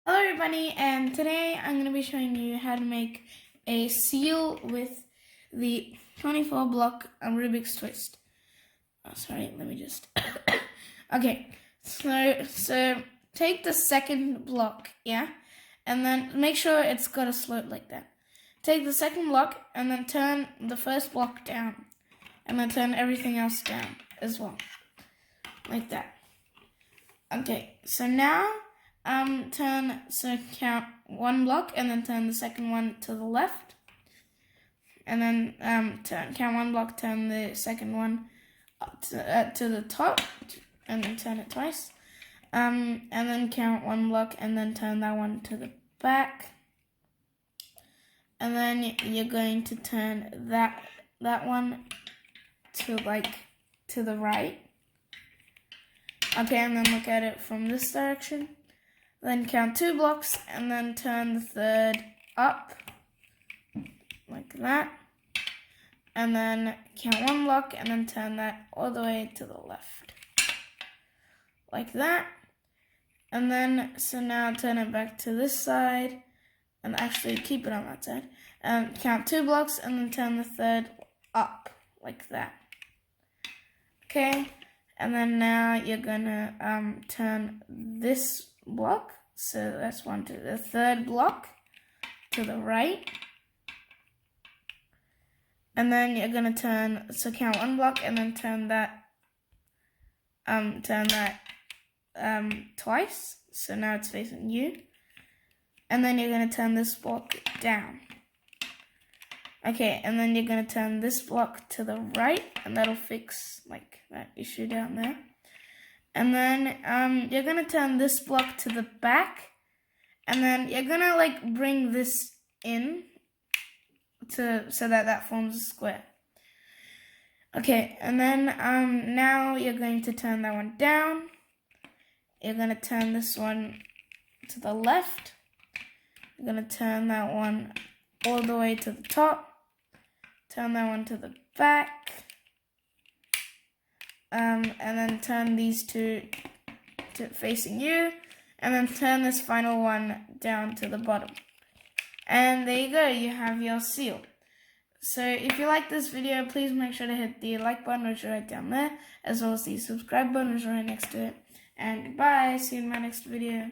Hello everybody, and today I'm going to be showing you how to make a seal with the 24 block Rubik's Twist. Oh, sorry, let me just... Okay, so take the second block, yeah? And then make sure it's got a slope like that. Take the second block and then turn the first block down. And then turn everything else down as well. Like that. Okay, so now... count one block and then turn the second one to the left. And then count one block, turn the second one up to the top, and then turn it twice. And then count one block and then turn that one to the back. And then you're going to turn that one to the right. Okay, and then look at it from this direction. Then count two blocks and then turn the third up, like that. And then count one block and then turn that all the way to the left, like that. And then, so now turn it back to this side, and actually keep it on that side. And count two blocks and then turn the third up, like that. Okay, and then now you're gonna turn this block, so that's one to the third block to the right, and then you're gonna count one block and then turn that twice, so now it's facing you, and then you're gonna turn this block down. Okay, and then you're gonna turn this block to the right, and that'll fix like that issue down there. And then you're gonna turn this block to the back, and then you're gonna bring this in so that forms a square. Okay, and then now you're going to turn that one down. You're gonna turn this one to the left. You're gonna turn that one all the way to the top. Turn that one to the back. And then turn these two to facing you, and then turn this final one down to the bottom. And there you go, you have your seal. So if you like this video, please make sure to hit the like button, which is right down there, as well as the subscribe button, which is right next to it. And goodbye, see you in my next video.